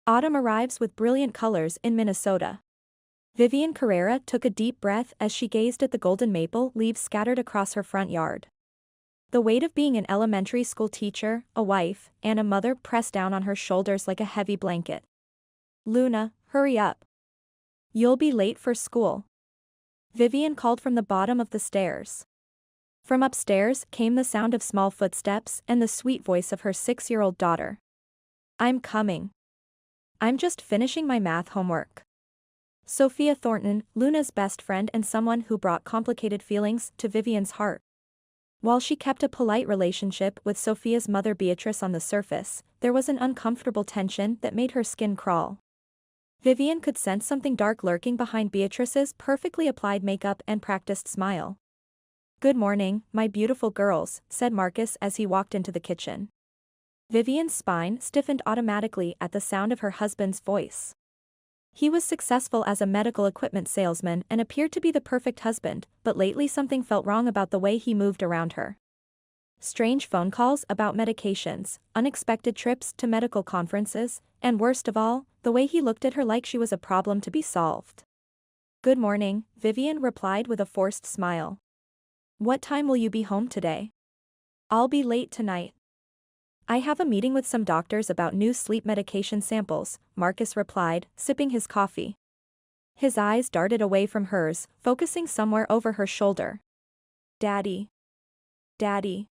Autumn arrives with brilliant colors in Minnesota. Vivian Carrera took a deep breath as she gazed at the golden maple leaves scattered across her front yard. The weight of being an elementary school teacher, a wife, and a mother pressed down on her shoulders like a heavy blanket. "Luna, hurry up. You'll be late for school," Vivian called from the bottom of the stairs. From upstairs came the sound of small footsteps and the sweet voice of her 6-year-old daughter. "I'm coming. I'm just finishing my math homework." Sophia Thornton, Luna's best friend and someone who brought complicated feelings to Vivian's heart. While she kept a polite relationship with Sophia's mother Beatrice on the surface, there was an uncomfortable tension that made her skin crawl. Vivian could sense something dark lurking behind Beatrice's perfectly applied makeup and practiced smile. "Good morning, my beautiful girls," said Marcus as he walked into the kitchen. Vivian's spine stiffened automatically at the sound of her husband's voice. He was successful as a medical equipment salesman and appeared to be the perfect husband, but lately something felt wrong about the way he moved around her. Strange phone calls about medications, unexpected trips to medical conferences, and worst of all, the way he looked at her like she was a problem to be solved. "Good morning," Vivian replied with a forced smile. "What time will you be home today?" "I'll be late tonight. I have a meeting with some doctors about new sleep medication samples," Marcus replied, sipping his coffee. His eyes darted away from hers, focusing somewhere over her shoulder. "Daddy. Daddy."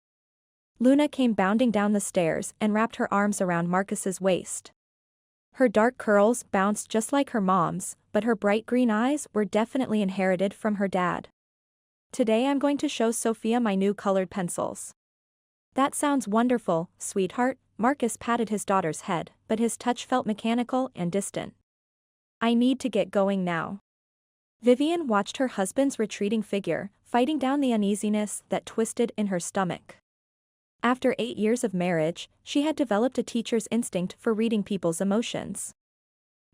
Luna came bounding down the stairs and wrapped her arms around Marcus's waist. Her dark curls bounced just like her mom's, but her bright green eyes were definitely inherited from her dad. "Today I'm going to show Sophia my new colored pencils." "That sounds wonderful, sweetheart," Marcus patted his daughter's head, but his touch felt mechanical and distant. "I need to get going now." Vivian watched her husband's retreating figure, fighting down the uneasiness that twisted in her stomach. After 8 years of marriage, she had developed a teacher's instinct for reading people's emotions.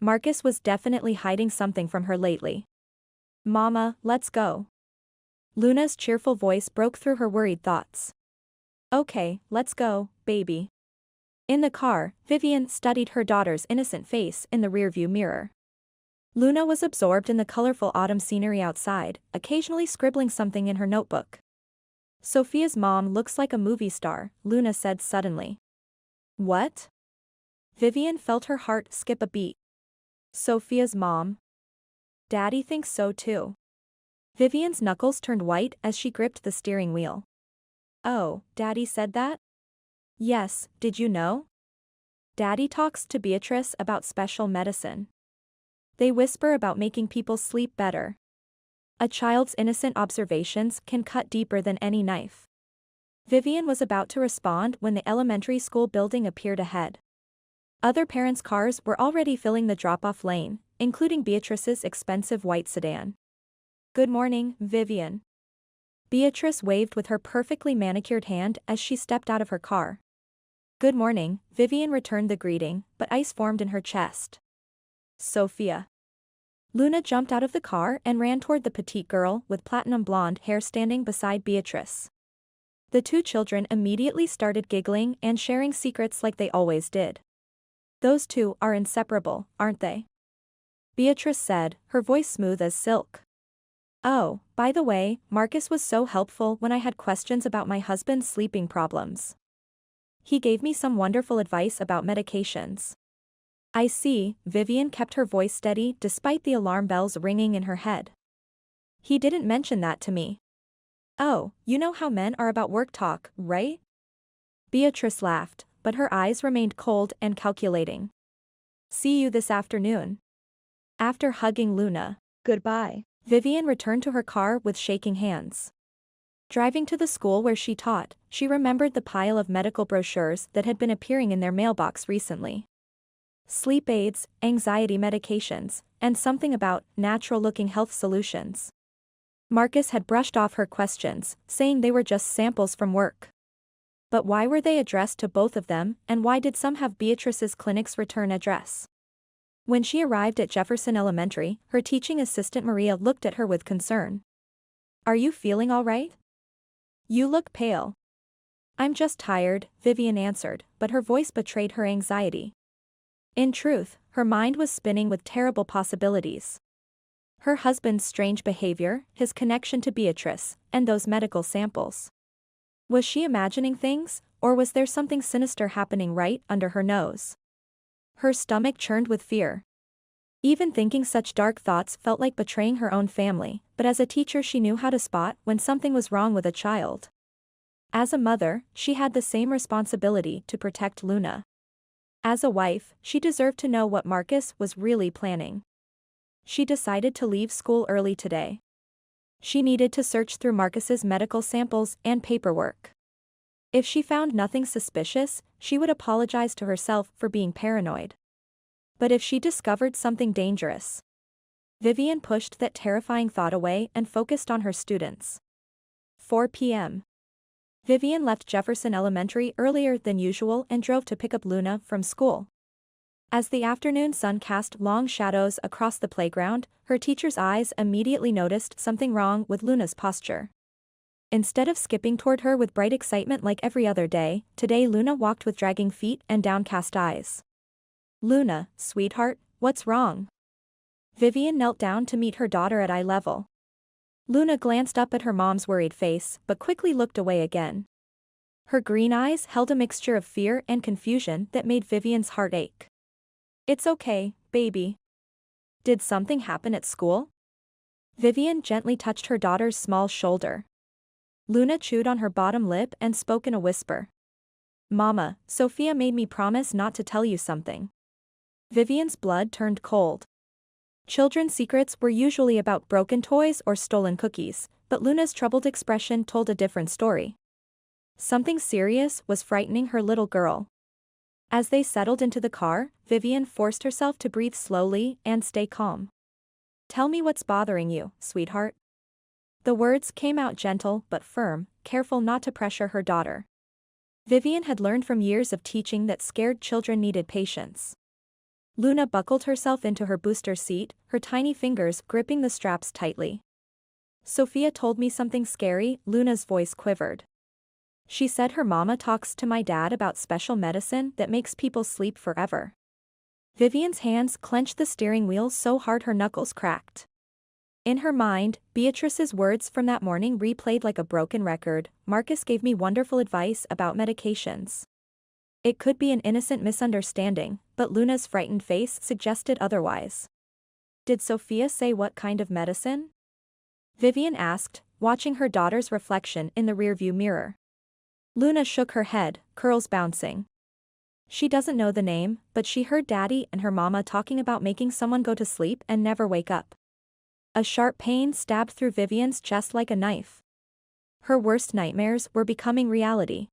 Marcus was definitely hiding something from her lately. "Mama, let's go." Luna's cheerful voice broke through her worried thoughts. "Okay, let's go, baby." In the car, Vivian studied her daughter's innocent face in the rearview mirror. Luna was absorbed in the colorful autumn scenery outside, occasionally scribbling something in her notebook. "Sophia's mom looks like a movie star," Luna said suddenly. "What?" Vivian felt her heart skip a beat. "Sophia's mom. Daddy thinks so too." Vivian's knuckles turned white as she gripped the steering wheel. "Oh, Daddy said that?" "Yes, did you know? Daddy talks to Beatrice about special medicine. They whisper about making people sleep better. A child's innocent observations can cut deeper than any knife." Vivian was about to respond when the elementary school building appeared ahead. Other parents' cars were already filling the drop-off lane, including Beatrice's expensive white sedan. "Good morning, Vivian." Beatrice waved with her perfectly manicured hand as she stepped out of her car. "Good morning," Vivian returned the greeting, but ice formed in her chest. "Sophia." Luna jumped out of the car and ran toward the petite girl with platinum blonde hair standing beside Beatrice. The two children immediately started giggling and sharing secrets like they always did. "Those two are inseparable, aren't they?" Beatrice said, her voice smooth as silk. "Oh, by the way, Marcus was so helpful when I had questions about my husband's sleeping problems. He gave me some wonderful advice about medications." "I see," Vivian kept her voice steady despite the alarm bells ringing in her head. "He didn't mention that to me." "Oh, you know how men are about work talk, right?" Beatrice laughed, but her eyes remained cold and calculating. "See you this afternoon." After hugging Luna, goodbye, Vivian returned to her car with shaking hands. Driving to the school where she taught, she remembered the pile of medical brochures that had been appearing in their mailbox recently. Sleep aids, anxiety medications, and something about natural-looking health solutions. Marcus had brushed off her questions, saying they were just samples from work. But why were they addressed to both of them, and why did some have Beatrice's clinic's return address? When she arrived at Jefferson Elementary, her teaching assistant Maria looked at her with concern. "Are you feeling all right? You look pale." "I'm just tired," Vivian answered, but her voice betrayed her anxiety. In truth, her mind was spinning with terrible possibilities. Her husband's strange behavior, his connection to Beatrice, and those medical samples. Was she imagining things, or was there something sinister happening right under her nose? Her stomach churned with fear. Even thinking such dark thoughts felt like betraying her own family, but as a teacher she knew how to spot when something was wrong with a child. As a mother, she had the same responsibility to protect Luna. As a wife, she deserved to know what Marcus was really planning. She decided to leave school early today. She needed to search through Marcus's medical samples and paperwork. If she found nothing suspicious, she would apologize to herself for being paranoid. But if she discovered something dangerous? Vivian pushed that terrifying thought away and focused on her students. 4 p.m. Vivian left Jefferson Elementary earlier than usual and drove to pick up Luna from school. As the afternoon sun cast long shadows across the playground, her teacher's eyes immediately noticed something wrong with Luna's posture. Instead of skipping toward her with bright excitement like every other day, today Luna walked with dragging feet and downcast eyes. "Luna, sweetheart, what's wrong?" Vivian knelt down to meet her daughter at eye level. Luna glanced up at her mom's worried face, but quickly looked away again. Her green eyes held a mixture of fear and confusion that made Vivian's heart ache. "It's okay, baby. Did something happen at school?" Vivian gently touched her daughter's small shoulder. Luna chewed on her bottom lip and spoke in a whisper. "Mama, Sophia made me promise not to tell you something." Vivian's blood turned cold. Children's secrets were usually about broken toys or stolen cookies, but Luna's troubled expression told a different story. Something serious was frightening her little girl. As they settled into the car, Vivian forced herself to breathe slowly and stay calm. "Tell me what's bothering you, sweetheart." The words came out gentle but firm, careful not to pressure her daughter. Vivian had learned from years of teaching that scared children needed patience. Luna buckled herself into her booster seat, her tiny fingers gripping the straps tightly. "Sophia told me something scary," Luna's voice quivered. "She said her mama talks to my dad about special medicine that makes people sleep forever." Vivian's hands clenched the steering wheel so hard her knuckles cracked. In her mind, Beatrice's words from that morning replayed like a broken record. "Marcus gave me wonderful advice about medications." It could be an innocent misunderstanding, but Luna's frightened face suggested otherwise. "Did Sophia say what kind of medicine?" Vivian asked, watching her daughter's reflection in the rearview mirror. Luna shook her head, curls bouncing. She doesn't know the name, but she heard Daddy and her mama talking about making someone go to sleep and never wake up. A sharp pain stabbed through Vivian's chest like a knife. Her worst nightmares were becoming reality.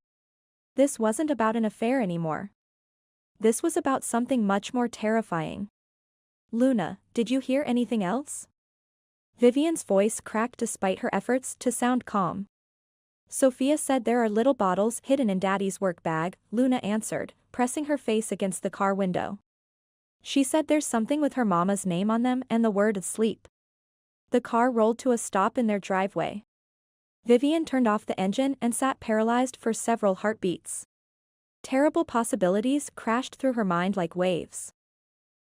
This wasn't about an affair anymore. This was about something much more terrifying. "Luna, did you hear anything else?" Vivian's voice cracked despite her efforts to sound calm. "Sophia said there are little bottles hidden in Daddy's work bag," Luna answered, pressing her face against the car window. "She said there's something with her mama's name on them and the word sleep." The car rolled to a stop in their driveway. Vivian turned off the engine and sat paralyzed for several heartbeats. Terrible possibilities crashed through her mind like waves.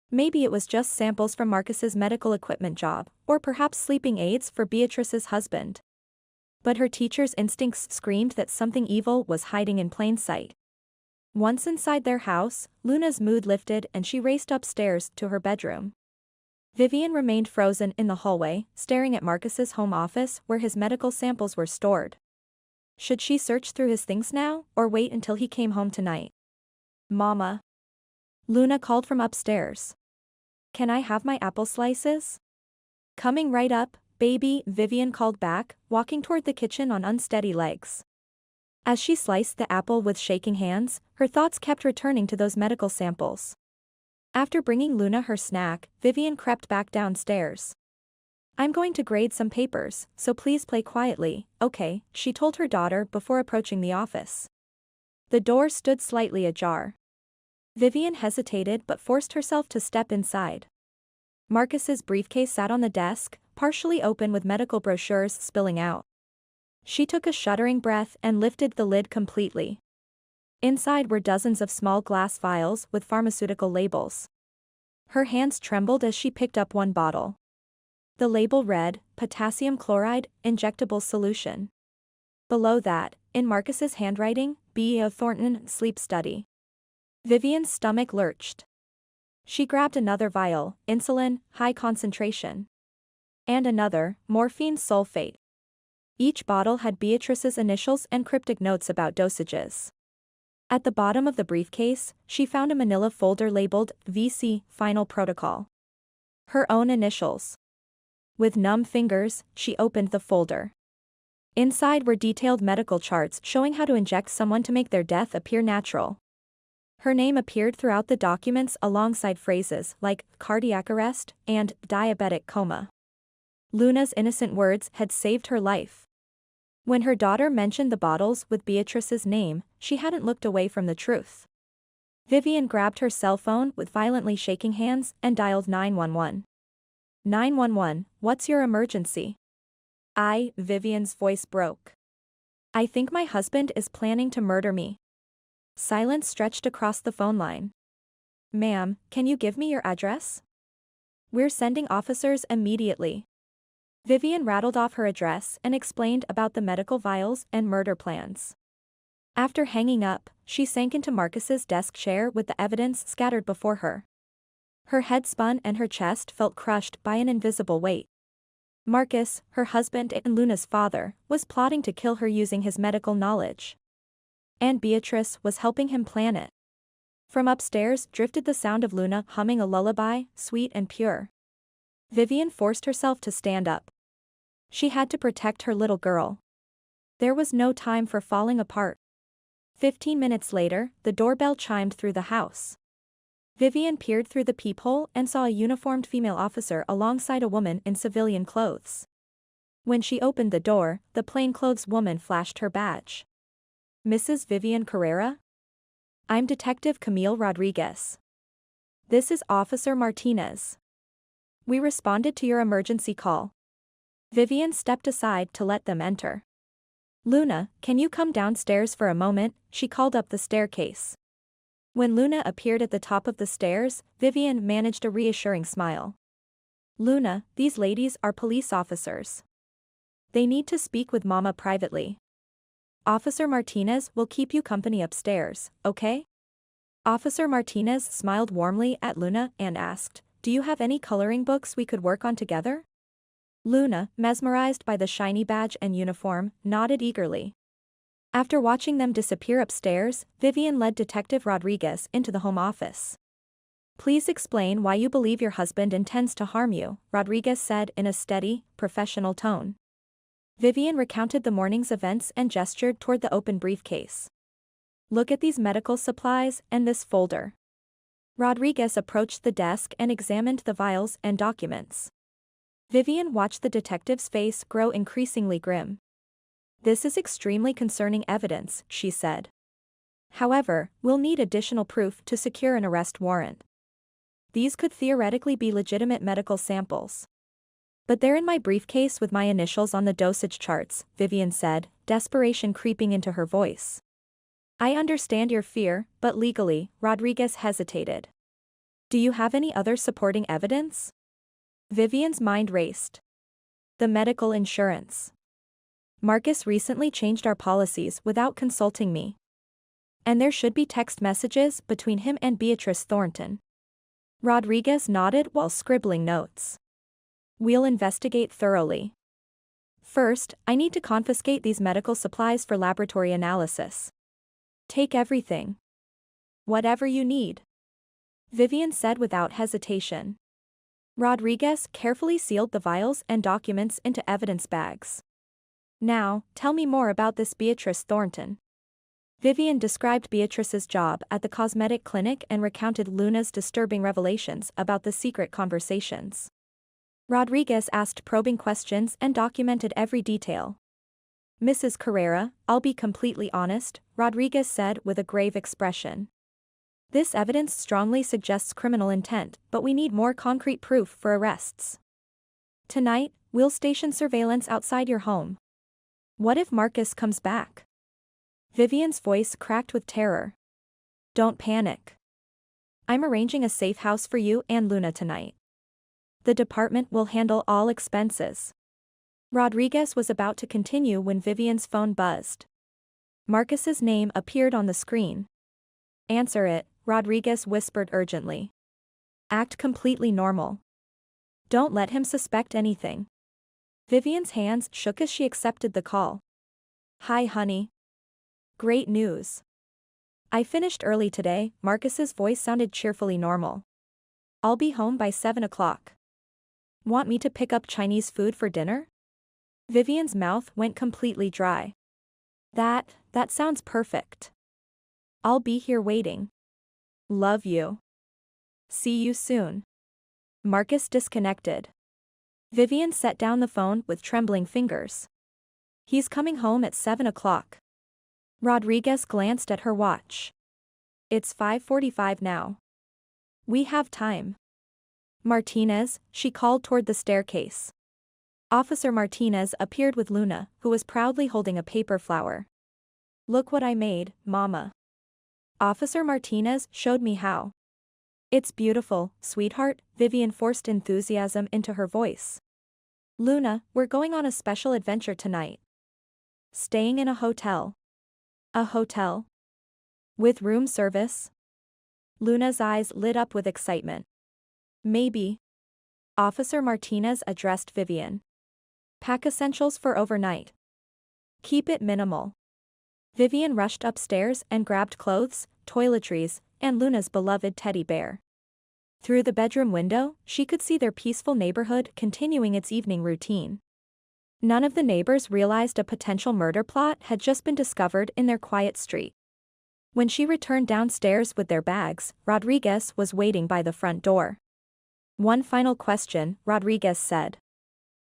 Maybe it was just samples from Marcus's medical equipment job, or perhaps sleeping aids for Beatrice's husband. But her teacher's instincts screamed that something evil was hiding in plain sight. Once inside their house, Luna's mood lifted and she raced upstairs to her bedroom. Vivian remained frozen in the hallway, staring at Marcus's home office where his medical samples were stored. Should she search through his things now, or wait until he came home tonight? "Mama." Luna called from upstairs. "Can I have my apple slices?" "Coming right up, baby," Vivian called back, walking toward the kitchen on unsteady legs. As she sliced the apple with shaking hands, her thoughts kept returning to those medical samples. After bringing Luna her snack, Vivian crept back downstairs. "I'm going to grade some papers, so please play quietly, okay?" she told her daughter before approaching the office. The door stood slightly ajar. Vivian hesitated but forced herself to step inside. Marcus's briefcase sat on the desk, partially open with medical brochures spilling out. She took a shuddering breath and lifted the lid completely. Inside were dozens of small glass vials with pharmaceutical labels. Her hands trembled as she picked up one bottle. The label read, potassium chloride, injectable solution. Below that, in Marcus's handwriting, B.E.O. Thornton, sleep study. Vivian's stomach lurched. She grabbed another vial, insulin, high concentration. And another, morphine sulfate. Each bottle had Beatrice's initials and cryptic notes about dosages. At the bottom of the briefcase, she found a manila folder labeled, VC, Final Protocol. Her own initials. With numb fingers, she opened the folder. Inside were detailed medical charts showing how to inject someone to make their death appear natural. Her name appeared throughout the documents alongside phrases like cardiac arrest and diabetic coma. Luna's innocent words had saved her life. When her daughter mentioned the bottles with Beatrice's name, she hadn't looked away from the truth. Vivian grabbed her cell phone with violently shaking hands and dialed 911. 911, what's your emergency? Vivian's voice broke. I think my husband is planning to murder me. Silence stretched across the phone line. Ma'am, can you give me your address? We're sending officers immediately. Vivian rattled off her address and explained about the medical vials and murder plans. After hanging up, she sank into Marcus's desk chair with the evidence scattered before her. Her head spun and her chest felt crushed by an invisible weight. Marcus, her husband and Luna's father, was plotting to kill her using his medical knowledge. And Beatrice was helping him plan it. From upstairs drifted the sound of Luna humming a lullaby, sweet and pure. Vivian forced herself to stand up. She had to protect her little girl. There was no time for falling apart. 15 minutes later, the doorbell chimed through the house. Vivian peered through the peephole and saw a uniformed female officer alongside a woman in civilian clothes. When she opened the door, the plainclothes woman flashed her badge. Mrs. Vivian Carrera? I'm Detective Camille Rodriguez. This is Officer Martinez. We responded to your emergency call. Vivian stepped aside to let them enter. Luna, can you come downstairs for a moment? She called up the staircase. When Luna appeared at the top of the stairs, Vivian managed a reassuring smile. Luna, these ladies are police officers. They need to speak with Mama privately. Officer Martinez will keep you company upstairs, okay? Officer Martinez smiled warmly at Luna and asked, do you have any coloring books we could work on together? Luna, mesmerized by the shiny badge and uniform, nodded eagerly. After watching them disappear upstairs, Vivian led Detective Rodriguez into the home office. Please explain why you believe your husband intends to harm you, Rodriguez said in a steady, professional tone. Vivian recounted the morning's events and gestured toward the open briefcase. Look at these medical supplies and this folder. Rodriguez approached the desk and examined the vials and documents. Vivian watched the detective's face grow increasingly grim. This is extremely concerning evidence, she said. However, we'll need additional proof to secure an arrest warrant. These could theoretically be legitimate medical samples. But they're in my briefcase with my initials on the dosage charts, Vivian said, desperation creeping into her voice. I understand your fear, but legally, Rodriguez hesitated. Do you have any other supporting evidence? Vivian's mind raced. The medical insurance. Marcus recently changed our policies without consulting me. And there should be text messages between him and Beatrice Thornton. Rodriguez nodded while scribbling notes. We'll investigate thoroughly. First, I need to confiscate these medical supplies for laboratory analysis. Take everything. Whatever you need. Vivian said without hesitation. Rodriguez carefully sealed the vials and documents into evidence bags. Now, tell me more about this Beatrice Thornton. Vivian described Beatrice's job at the cosmetic clinic and recounted Luna's disturbing revelations about the secret conversations. Rodriguez asked probing questions and documented every detail. Mrs. Carrera, I'll be completely honest, Rodriguez said with a grave expression. This evidence strongly suggests criminal intent, but we need more concrete proof for arrests. Tonight, we'll station surveillance outside your home. What if Marcus comes back? Vivian's voice cracked with terror. Don't panic. I'm arranging a safe house for you and Luna tonight. The department will handle all expenses. Rodriguez was about to continue when Vivian's phone buzzed. Marcus's name appeared on the screen. Answer it, Rodriguez whispered urgently. Act completely normal. Don't let him suspect anything. Vivian's hands shook as she accepted the call. Hi honey. Great news. I finished early today, Marcus's voice sounded cheerfully normal. I'll be home by 7 o'clock. Want me to pick up Chinese food for dinner? Vivian's mouth went completely dry. That sounds perfect. I'll be here waiting. Love you. See you soon. Marcus disconnected. Vivian set down the phone with trembling fingers. He's coming home at 7 o'clock. Rodriguez glanced at her watch. It's 5:45 now. We have time. Martinez, she called toward the staircase. Officer Martinez appeared with Luna, who was proudly holding a paper flower. Look what I made, Mama. Officer Martinez showed me how. It's beautiful, sweetheart, Vivian forced enthusiasm into her voice. Luna, we're going on a special adventure tonight. Staying in a hotel. A hotel? With room service? Luna's eyes lit up with excitement. Maybe. Officer Martinez addressed Vivian. Pack essentials for overnight. Keep it minimal. Vivian rushed upstairs and grabbed clothes, toiletries, and Luna's beloved teddy bear. Through the bedroom window, she could see their peaceful neighborhood continuing its evening routine. None of the neighbors realized a potential murder plot had just been discovered in their quiet street. When she returned downstairs with their bags, Rodriguez was waiting by the front door. One final question, Rodriguez said.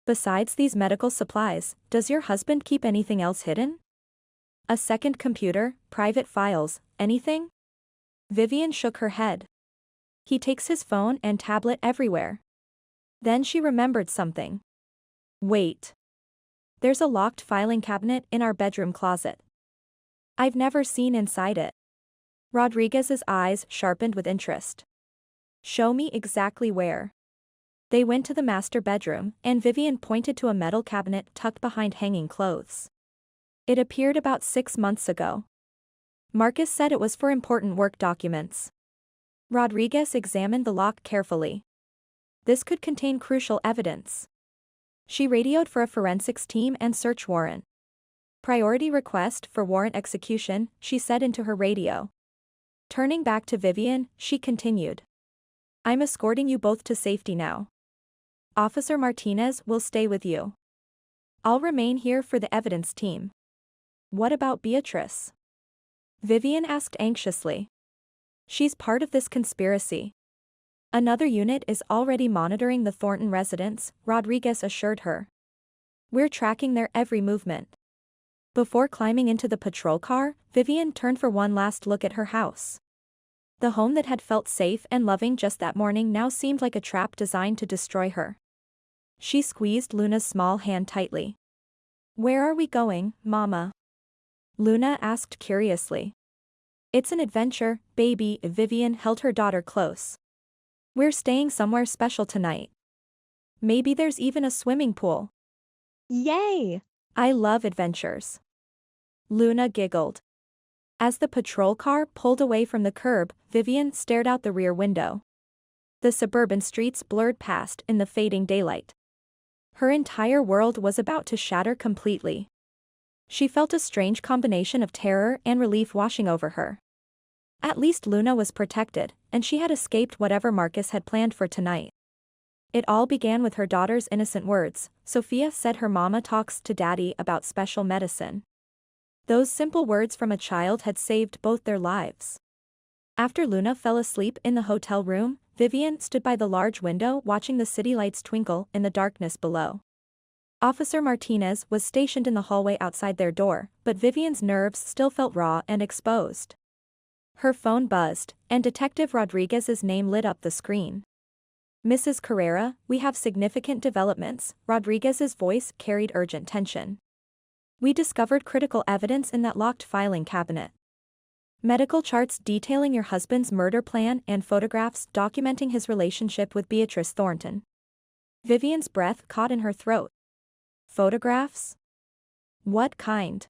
Besides these medical supplies, does your husband keep anything else hidden? A second computer, private files, anything? Vivian shook her head. He takes his phone and tablet everywhere. Then she remembered something. Wait. There's a locked filing cabinet in our bedroom closet. I've never seen inside it. Rodriguez's eyes sharpened with interest. Show me exactly where. They went to the master bedroom, and Vivian pointed to a metal cabinet tucked behind hanging clothes. It appeared about 6 months ago. Marcus said it was for important work documents. Rodriguez examined the lock carefully. This could contain crucial evidence. She radioed for a forensics team and search warrant. Priority request for warrant execution, she said into her radio. Turning back to Vivian, she continued. I'm escorting you both to safety now. Officer Martinez will stay with you. I'll remain here for the evidence team. What about Beatrice? Vivian asked anxiously. She's part of this conspiracy. Another unit is already monitoring the Thornton residence, Rodriguez assured her. We're tracking their every movement. Before climbing into the patrol car, Vivian turned for one last look at her house. The home that had felt safe and loving just that morning now seemed like a trap designed to destroy her. She squeezed Luna's small hand tightly. Where are we going, Mama? Luna asked curiously. It's an adventure, baby. Vivian held her daughter close. We're staying somewhere special tonight. Maybe there's even a swimming pool. Yay! I love adventures. Luna giggled. As the patrol car pulled away from the curb, Vivian stared out the rear window. The suburban streets blurred past in the fading daylight. Her entire world was about to shatter completely. She felt a strange combination of terror and relief washing over her. At least Luna was protected, and she had escaped whatever Marcus had planned for tonight. It all began with her daughter's innocent words. Sophia said her mama talks to daddy about special medicine. Those simple words from a child had saved both their lives. After Luna fell asleep in the hotel room, Vivian stood by the large window watching the city lights twinkle in the darkness below. Officer Martinez was stationed in the hallway outside their door, but Vivian's nerves still felt raw and exposed. Her phone buzzed, and Detective Rodriguez's name lit up the screen. Mrs. Carrera, we have significant developments, Rodriguez's voice carried urgent tension. We discovered critical evidence in that locked filing cabinet. Medical charts detailing your husband's murder plan and photographs documenting his relationship with Beatrice Thornton. Vivian's breath caught in her throat. Photographs? What kind?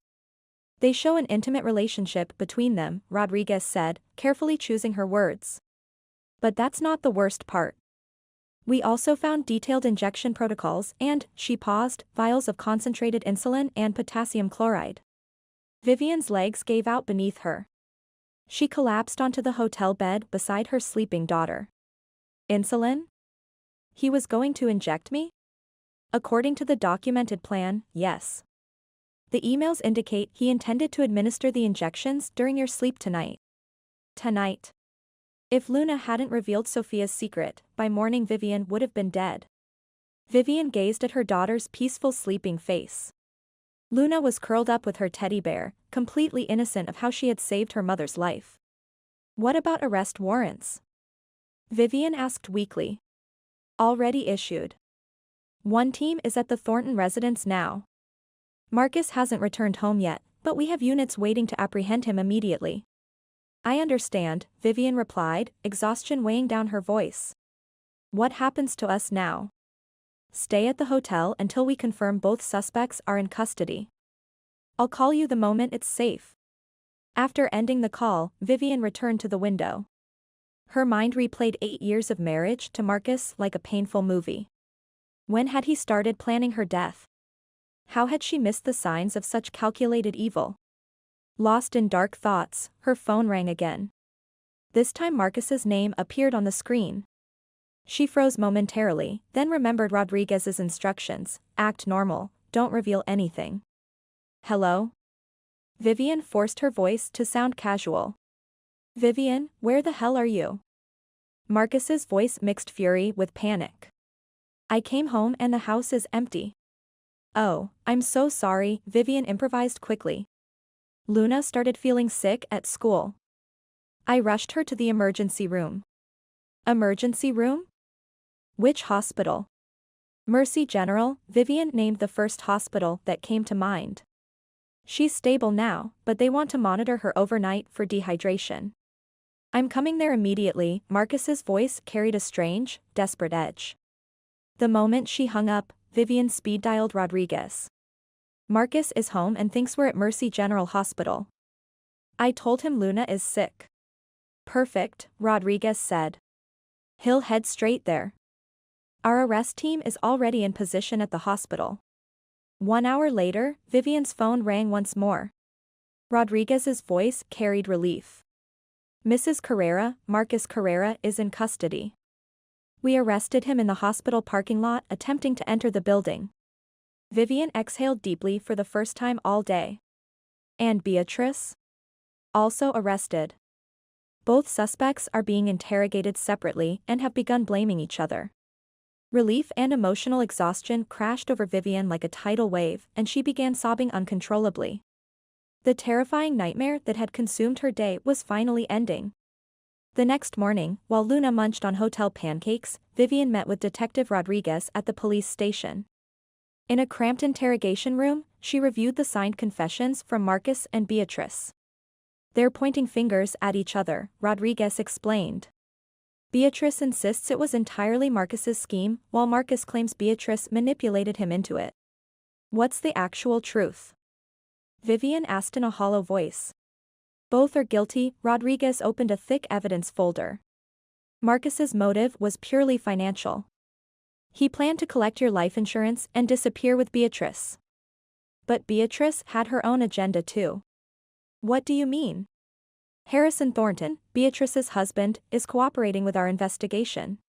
They show an intimate relationship between them, Rodriguez said, carefully choosing her words. But that's not the worst part. We also found detailed injection protocols and, she paused, vials of concentrated insulin and potassium chloride. Vivian's legs gave out beneath her. She collapsed onto the hotel bed beside her sleeping daughter. Insulin? He was going to inject me? According to the documented plan, yes. The emails indicate he intended to administer the injections during your sleep tonight. Tonight. If Luna hadn't revealed Sophia's secret, by morning Vivian would have been dead. Vivian gazed at her daughter's peaceful sleeping face. Luna was curled up with her teddy bear, completely innocent of how she had saved her mother's life. What about arrest warrants? Vivian asked weakly. Already issued. One team is at the Thornton residence now. Marcus hasn't returned home yet, but we have units waiting to apprehend him immediately. I understand, Vivian replied, exhaustion weighing down her voice. What happens to us now? Stay at the hotel until we confirm both suspects are in custody. I'll call you the moment it's safe. After ending the call, Vivian returned to the window. Her mind replayed 8 years of marriage to Marcus like a painful movie. When had he started planning her death? How had she missed the signs of such calculated evil? Lost in dark thoughts, her phone rang again. This time Marcus's name appeared on the screen. She froze momentarily, then remembered Rodriguez's instructions, act normal, don't reveal anything. Hello? Vivian forced her voice to sound casual. Vivian, where the hell are you? Marcus's voice mixed fury with panic. I came home and the house is empty. Oh, I'm so sorry, Vivian improvised quickly. Luna started feeling sick at school. I rushed her to the emergency room. Emergency room? Which hospital? Mercy General, Vivian named the first hospital that came to mind. She's stable now, but they want to monitor her overnight for dehydration. I'm coming there immediately, Marcus's voice carried a strange, desperate edge. The moment she hung up, Vivian speed-dialed Rodriguez. Marcus is home and thinks we're at Mercy General Hospital. I told him Luna is sick. Perfect, Rodriguez said. He'll head straight there. Our arrest team is already in position at the hospital. 1 hour later, Vivian's phone rang once more. Rodriguez's voice carried relief. Mrs. Carrera, Marcus Carrera is in custody. We arrested him in the hospital parking lot attempting to enter the building. Vivian exhaled deeply for the first time all day. And Beatrice? Also arrested. Both suspects are being interrogated separately and have begun blaming each other. Relief and emotional exhaustion crashed over Vivian like a tidal wave, and she began sobbing uncontrollably. The terrifying nightmare that had consumed her day was finally ending. The next morning, while Luna munched on hotel pancakes, Vivian met with Detective Rodriguez at the police station. In a cramped interrogation room, she reviewed the signed confessions from Marcus and Beatrice. They're pointing fingers at each other, Rodriguez explained. Beatrice insists it was entirely Marcus's scheme, while Marcus claims Beatrice manipulated him into it. What's the actual truth? Vivian asked in a hollow voice. Both are guilty, Rodriguez opened a thick evidence folder. Marcus's motive was purely financial. He planned to collect your life insurance and disappear with Beatrice. But Beatrice had her own agenda too. What do you mean? Harrison Thornton, Beatrice's husband, is cooperating with our investigation.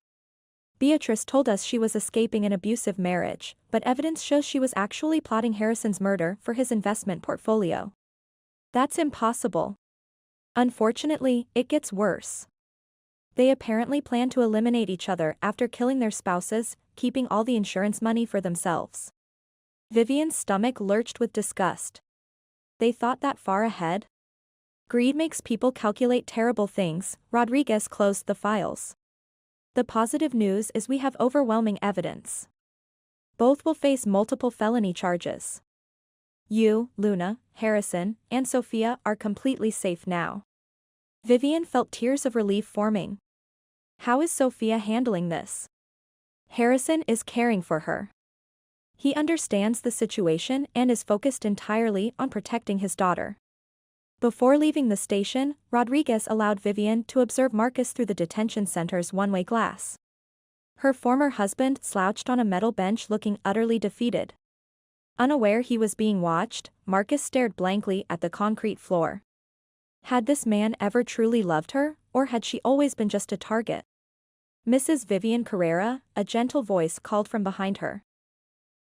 Beatrice told us she was escaping an abusive marriage, but evidence shows she was actually plotting Harrison's murder for his investment portfolio. That's impossible. Unfortunately, it gets worse. They apparently plan to eliminate each other after killing their spouses, keeping all the insurance money for themselves. Vivian's stomach lurched with disgust. They thought that far ahead? Greed makes people calculate terrible things, Rodriguez closed the files. The positive news is we have overwhelming evidence. Both will face multiple felony charges. You, Luna, Harrison, and Sophia are completely safe now. Vivian felt tears of relief forming. How is Sophia handling this? Harrison is caring for her. He understands the situation and is focused entirely on protecting his daughter. Before leaving the station, Rodriguez allowed Vivian to observe Marcus through the detention center's one-way glass. Her former husband slouched on a metal bench looking utterly defeated. Unaware he was being watched, Marcus stared blankly at the concrete floor. Had this man ever truly loved her, or had she always been just a target? Mrs. Vivian Carrera, a gentle voice called from behind her.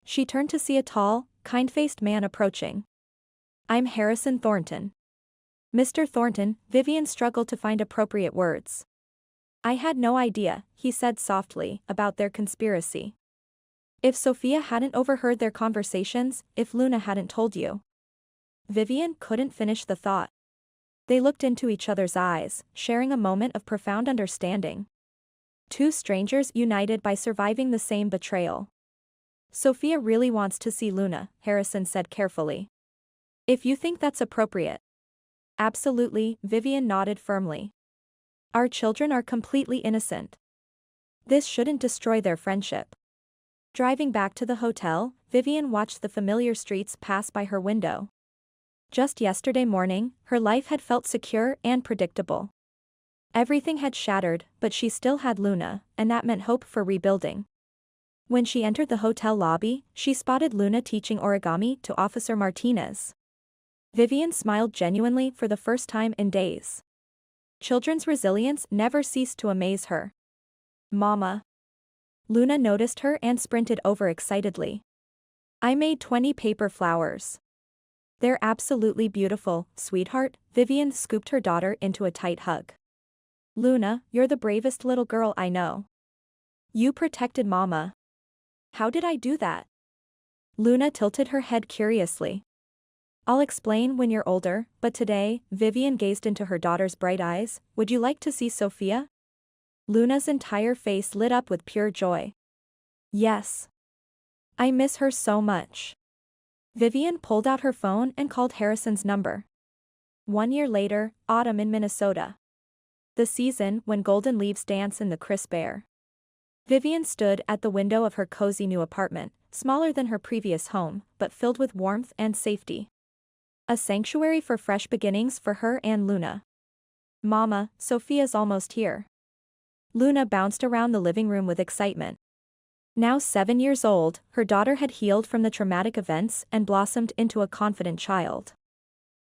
She turned to see a tall, kind-faced man approaching. "I'm Harrison Thornton." "Mr. Thornton," Vivian struggled to find appropriate words. "I had no idea," he said softly, "about their conspiracy. If Sophia hadn't overheard their conversations, if Luna hadn't told you." Vivian couldn't finish the thought. They looked into each other's eyes, sharing a moment of profound understanding. Two strangers united by surviving the same betrayal. "Sophia really wants to see Luna," Harrison said carefully. "If you think that's appropriate." "Absolutely," Vivian nodded firmly. "Our children are completely innocent. This shouldn't destroy their friendship." Driving back to the hotel, Vivian watched the familiar streets pass by her window. Just yesterday morning, her life had felt secure and predictable. Everything had shattered, but she still had Luna, and that meant hope for rebuilding. When she entered the hotel lobby, she spotted Luna teaching origami to Officer Martinez. Vivian smiled genuinely for the first time in days. Children's resilience never ceased to amaze her. "Mama." Luna noticed her and sprinted over excitedly. "I made 20 paper flowers. They're absolutely beautiful, sweetheart." Vivian scooped her daughter into a tight hug. "Luna, you're the bravest little girl I know. You protected Mama." "How did I do that?" Luna tilted her head curiously. "I'll explain when you're older, but today," Vivian gazed into her daughter's bright eyes, "would you like to see Sophia?" Luna's entire face lit up with pure joy. "Yes. I miss her so much." Vivian pulled out her phone and called Harrison's number. 1 year later, autumn in Minnesota. The season when golden leaves dance in the crisp air. Vivian stood at the window of her cozy new apartment, smaller than her previous home, but filled with warmth and safety. A sanctuary for fresh beginnings for her and Luna. "Mama, Sophia's almost here." Luna bounced around the living room with excitement. Now 7 years old, her daughter had healed from the traumatic events and blossomed into a confident child.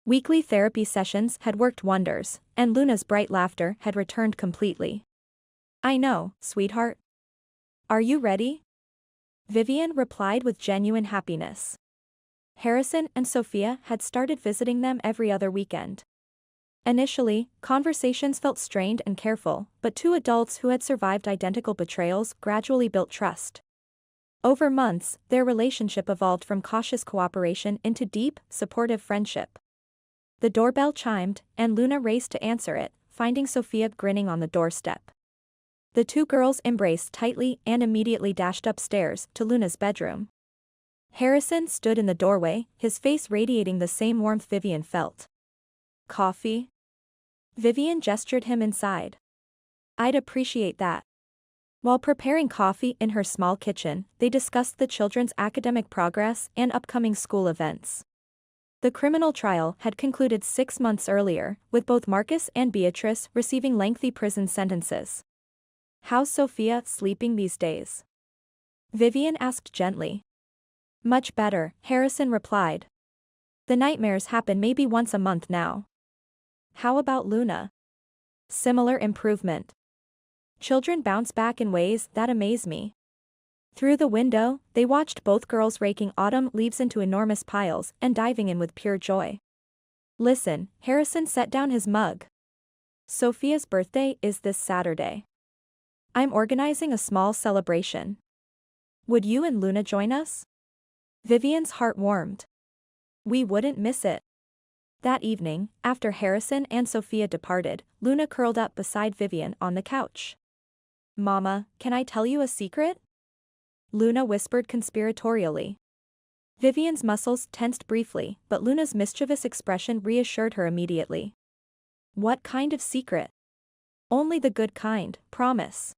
Weekly therapy sessions had worked wonders, and Luna's bright laughter had returned completely. "I know, sweetheart. Are you ready?" Vivian replied with genuine happiness. Harrison and Sophia had started visiting them every other weekend. Initially, conversations felt strained and careful, but two adults who had survived identical betrayals gradually built trust. Over months, their relationship evolved from cautious cooperation into deep, supportive friendship. The doorbell chimed, and Luna raced to answer it, finding Sophia grinning on the doorstep. The two girls embraced tightly and immediately dashed upstairs to Luna's bedroom. Harrison stood in the doorway, his face radiating the same warmth Vivian felt. "Coffee?" Vivian gestured him inside. "I'd appreciate that." While preparing coffee in her small kitchen, they discussed the children's academic progress and upcoming school events. The criminal trial had concluded 6 months earlier, with both Marcus and Beatrice receiving lengthy prison sentences. "How's Sophia sleeping these days?" Vivian asked gently. "Much better," Harrison replied. "The nightmares happen maybe once a month now." "How about Luna?" "Similar improvement. Children bounce back in ways that amaze me." Through the window, they watched both girls raking autumn leaves into enormous piles and diving in with pure joy. "Listen," Harrison set down his mug. "Sophia's birthday is this Saturday. I'm organizing a small celebration. Would you and Luna join us?" Vivian's heart warmed. "We wouldn't miss it." That evening, after Harrison and Sophia departed, Luna curled up beside Vivian on the couch. "Mama, can I tell you a secret?" Luna whispered conspiratorially. Vivian's muscles tensed briefly, but Luna's mischievous expression reassured her immediately. What kind of secret? Only the good kind, promise.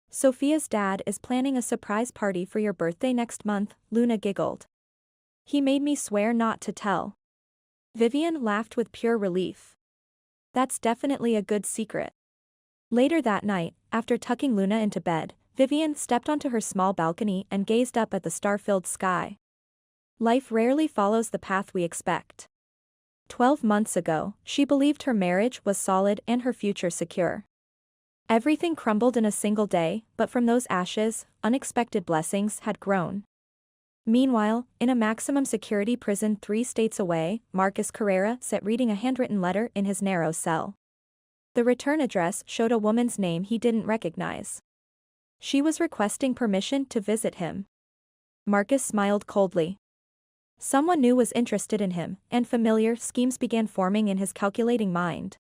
Sophia's dad is planning a surprise party for your birthday next month, Luna giggled. He made me swear not to tell. Vivian laughed with pure relief. That's definitely a good secret. Later that night, after tucking Luna into bed, Vivian stepped onto her small balcony and gazed up at the star-filled sky. Life rarely follows the path we expect. 12 months ago, she believed her marriage was solid and her future secure. Everything crumbled in a single day, but from those ashes, unexpected blessings had grown. Meanwhile, in a maximum security prison 3 states away, Marcus Carrera sat reading a handwritten letter in his narrow cell. The return address showed a woman's name he didn't recognize. She was requesting permission to visit him. Marcus smiled coldly. Someone new was interested in him, and familiar schemes began forming in his calculating mind.